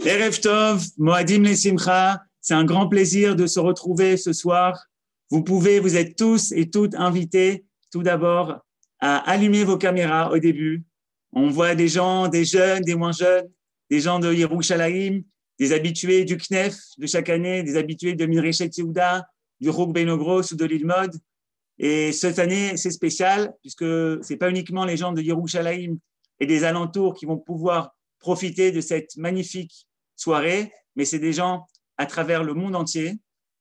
Erev Tov, Moadim Lesimcha, c'est un grand plaisir de se retrouver ce soir. Vous êtes tous et toutes invités tout d'abord à allumer vos caméras au début. On voit des gens, des jeunes, des moins jeunes, des gens de Yerushalayim, des habitués du Knef de chaque année, des habitués de Midreshet Yehuda, du Rouk Benogros ou de l'Ilmod. Et cette année, c'est spécial puisque ce n'est pas uniquement les gens de Yerushalayim et des alentours qui vont pouvoir profiter de cette magnifique soirée, mais c'est des gens à travers le monde entier.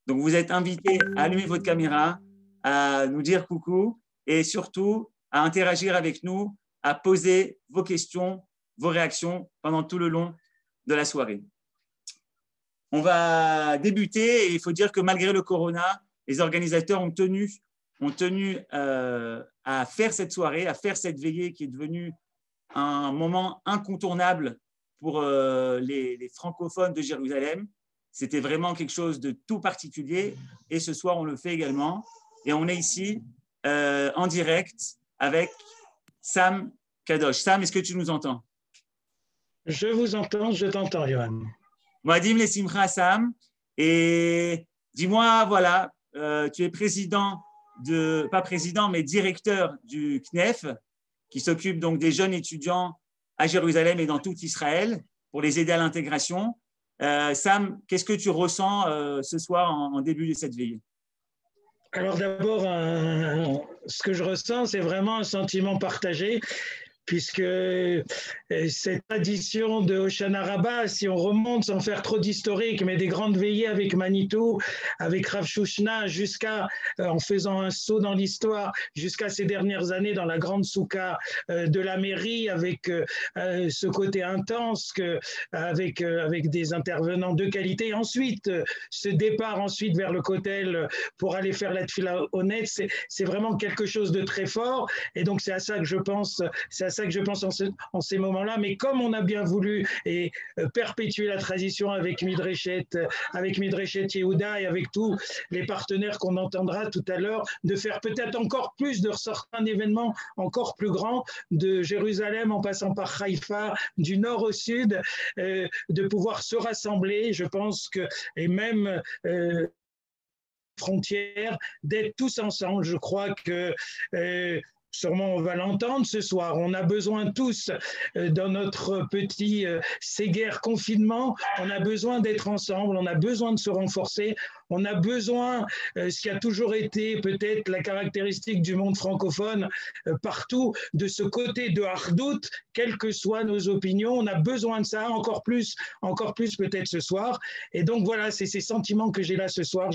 Donc, vous êtes invités à allumer votre caméra, à nous dire coucou et surtout à interagir avec nous, à poser vos questions, vos réactions pendant tout le long de la soirée. On va débuter et il faut dire que malgré le corona, les organisateurs ont tenu à faire cette soirée, à faire cette veillée qui est devenue un moment incontournable pour les francophones de Jérusalem. C'était vraiment quelque chose de tout particulier et ce soir, on le fait également. Et on est ici en direct avec Sam Kadosh. Sam, est-ce que tu nous entends? Je vous entends, je t'entends, Johan. Moadim Lesimcha, Sam. Et dis-moi, voilà, tu es pas président, mais directeur du CNEF, qui s'occupe donc des jeunes étudiants à Jérusalem et dans tout Israël pour les aider à l'intégration. Sam, qu'est-ce que tu ressens ce soir en début de cette veillée? Alors d'abord, ce que je ressens, c'est vraiment un sentiment partagé, puisque cette tradition de Hoshana Rabbah, si on remonte sans faire trop d'historique, mais des grandes veillées avec Manitou, avec Rav Shushna, en faisant un saut dans l'histoire, jusqu'à ces dernières années dans la grande soukha de la mairie, avec ce côté intense, avec des intervenants de qualité. Et ensuite, ce départ ensuite vers le Kotel pour aller faire la tfila honnête, c'est vraiment quelque chose de très fort. Et donc c'est à ça que je pense, en ces moments-là, mais comme on a bien voulu perpétuer la tradition avec Midreshet Yehuda et avec tous les partenaires qu'on entendra tout à l'heure, de faire peut-être encore plus, de ressortir un événement encore plus grand de Jérusalem en passant par Haïfa, du nord au sud, de pouvoir se rassembler, je pense que, et même frontières, d'être tous ensemble. Je crois que sûrement on va l'entendre ce soir. On a besoin tous, dans notre petit séguerre confinement, on a besoin d'être ensemble, on a besoin de se renforcer, on a besoin, ce qui a toujours été peut-être la caractéristique du monde francophone, partout, de ce côté de Hardout, quelles que soient nos opinions, on a besoin de ça, encore plus peut-être ce soir. Et donc voilà, c'est ces sentiments que j'ai là ce soir.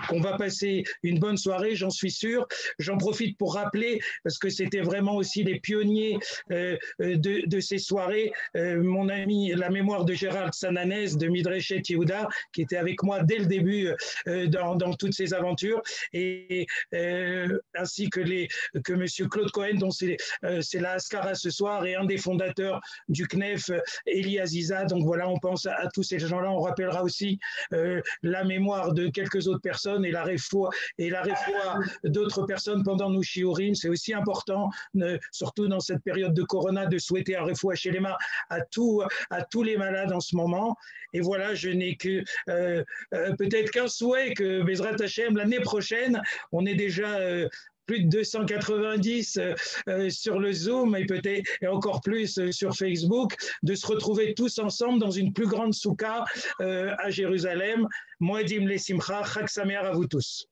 Qu'on va passer une bonne soirée, j'en suis sûr. J'en profite pour rappeler, parce que c'était vraiment aussi les pionniers de ces soirées, mon ami, la mémoire de Gérald Sananès de Midreshet Yehuda, qui était avec moi dès le début dans toutes ces aventures, et ainsi que monsieur Claude Cohen, dont c'est la Haskara ce soir, et un des fondateurs du CNEF, Eli Aziza. Donc voilà, on pense à tous ces gens-là. On rappellera aussi la mémoire de quelques autres personnes et la réfoua d'autres personnes pendant nos shiurim. C'est aussi important, surtout dans cette période de corona, de souhaiter un réfoua shelema à tous les malades en ce moment. Et voilà, je n'ai que peut-être qu'un souhait, que Bezrat Hashem, l'année prochaine, on est déjà plus de 290 sur le Zoom et peut-être et encore plus sur Facebook, de se retrouver tous ensemble dans une plus grande soukha à Jérusalem. Moadim Lesimcha, Chag Sameach à vous tous.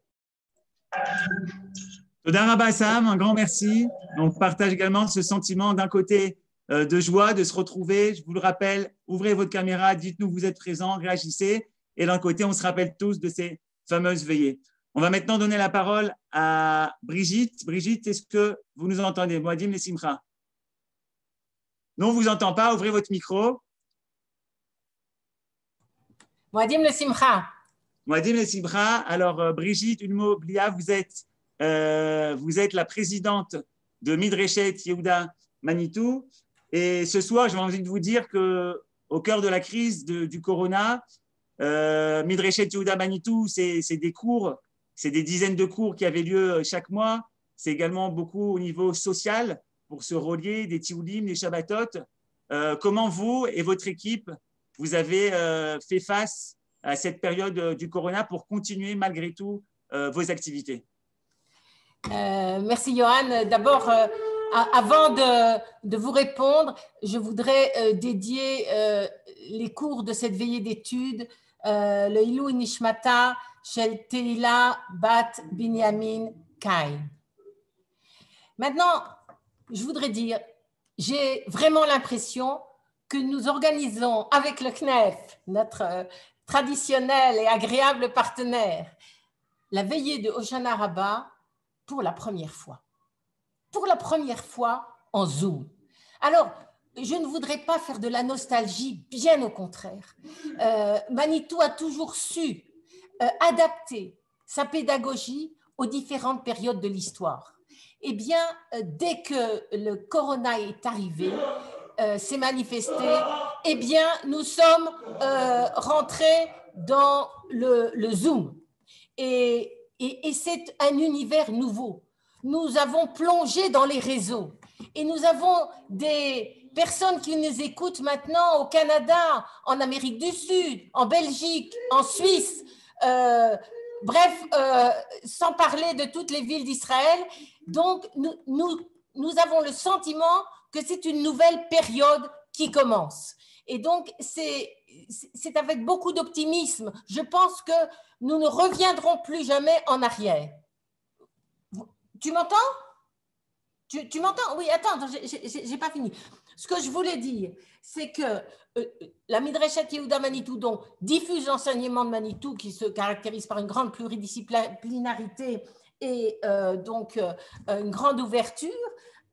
Toda Rabba Sam, un grand merci. On partage également ce sentiment d'un côté de joie de se retrouver. Je vous le rappelle, ouvrez votre caméra, dites-nous que vous êtes présents, réagissez. Et d'un côté, on se rappelle tous de ces fameuses veillées. On va maintenant donner la parole à Brigitte. Brigitte, est-ce que vous nous entendez? Moadim Lesimcha. Non, on ne vous entend pas. Ouvrez votre micro. Moadim Lesimcha. Moadim Lesimcha. Alors, Brigitte Ulmo Blia, vous êtes la présidente de Midreshet Yehuda Manitou. Et ce soir, j'ai envie de vous dire qu'au cœur de la crise du corona, Midreshet Yehuda Manitou, c'est des cours. C'est des dizaines de cours qui avaient lieu chaque mois. C'est également beaucoup au niveau social pour se relier, des tioulim, des shabbatot. Comment vous et votre équipe vous avez fait face à cette période du corona pour continuer malgré tout vos activités? Merci Johan. D'abord, avant de vous répondre, je voudrais dédier les cours de cette veillée d'études, le Ilou Nishmata Shel Teila Bat Binyamin Kain. Maintenant, je voudrais dire, j'ai vraiment l'impression que nous organisons avec le CNEF, notre traditionnel et agréable partenaire, la veillée de Hoshana Rabbah pour la première fois. Pour la première fois en Zoom. Alors, je ne voudrais pas faire de la nostalgie, bien au contraire. Manitou a toujours su adapter sa pédagogie aux différentes périodes de l'histoire. Eh bien, dès que le corona est arrivé, s'est manifesté, eh bien, nous sommes rentrés dans le Zoom. Et c'est un univers nouveau. Nous avons plongé dans les réseaux et nous avons des personnes qui nous écoutent maintenant au Canada, en Amérique du Sud, en Belgique, en Suisse, bref, sans parler de toutes les villes d'Israël. Donc, nous avons le sentiment que c'est une nouvelle période qui commence. Et donc, c'est avec beaucoup d'optimisme. Je pense que nous ne reviendrons plus jamais en arrière. Tu m'entends? Tu m'entends? Oui, attends, j'ai pas fini. Ce que je voulais dire, c'est que la Midreshet Yehuda Manitou diffuse l'enseignement de Manitou qui se caractérise par une grande pluridisciplinarité et donc une grande ouverture.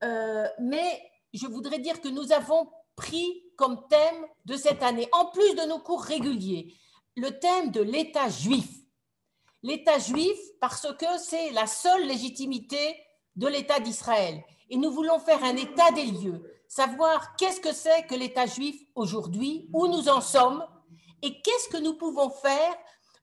Mais je voudrais dire que nous avons pris comme thème de cette année, en plus de nos cours réguliers, le thème de l'État juif. L'État juif parce que c'est la seule légitimité de l'État d'Israël. Et nous voulons faire un état des lieux, savoir qu'est-ce que c'est que l'État juif aujourd'hui, où nous en sommes, et qu'est-ce que nous pouvons faire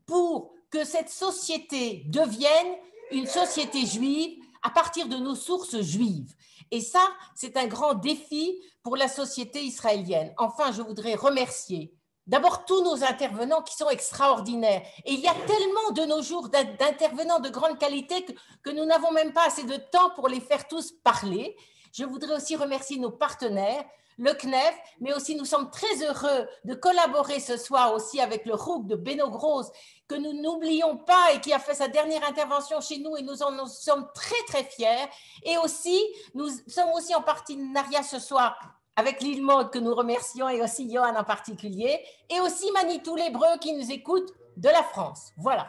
pour que cette société devienne une société juive à partir de nos sources juives. Et ça, c'est un grand défi pour la société israélienne. Enfin, je voudrais remercier d'abord tous nos intervenants qui sont extraordinaires. Et il y a tellement de nos jours d'intervenants de grande qualité que nous n'avons même pas assez de temps pour les faire tous parler. Je voudrais aussi remercier nos partenaires, le CNEF, mais aussi nous sommes très heureux de collaborer ce soir aussi avec le ROUC de Beno Gross, que nous n'oublions pas et qui a fait sa dernière intervention chez nous et nous en sommes très très fiers. Et aussi, nous sommes aussi en partenariat ce soir avec Lilmod que nous remercions et aussi Johan en particulier, et aussi Manitou l'Hébreu qui nous écoute de la France. Voilà.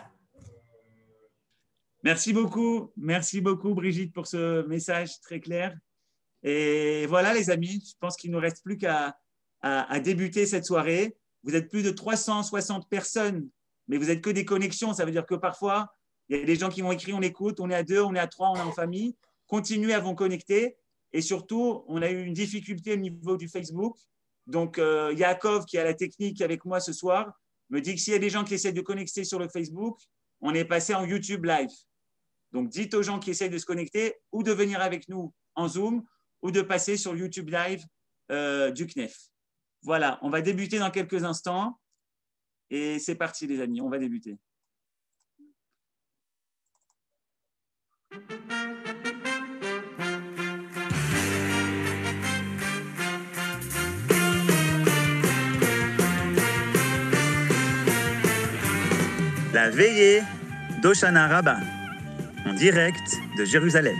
Merci beaucoup Brigitte pour ce message très clair. Et voilà les amis, je pense qu'il ne nous reste plus qu'à débuter cette soirée. Vous êtes plus de 360 personnes, mais vous n'êtes que des connexions. Ça veut dire que parfois, il y a des gens qui m'ont écrit, on écoute, on est à 2, on est à 3, on est en famille. Continuez à vous connecter. Et surtout, on a eu une difficulté au niveau du Facebook. Donc, Yaakov, qui a la technique avec moi ce soir, me dit que s'il y a des gens qui essaient de connecter sur le Facebook, on est passé en YouTube Live. Donc, dites aux gens qui essaient de se connecter ou de venir avec nous en Zoom ou de passer sur YouTube Live du CNEF. Voilà, on va débuter dans quelques instants. Et c'est parti, les amis, on va débuter. La veillée d'Hoshana Rabbah, en direct de Jérusalem.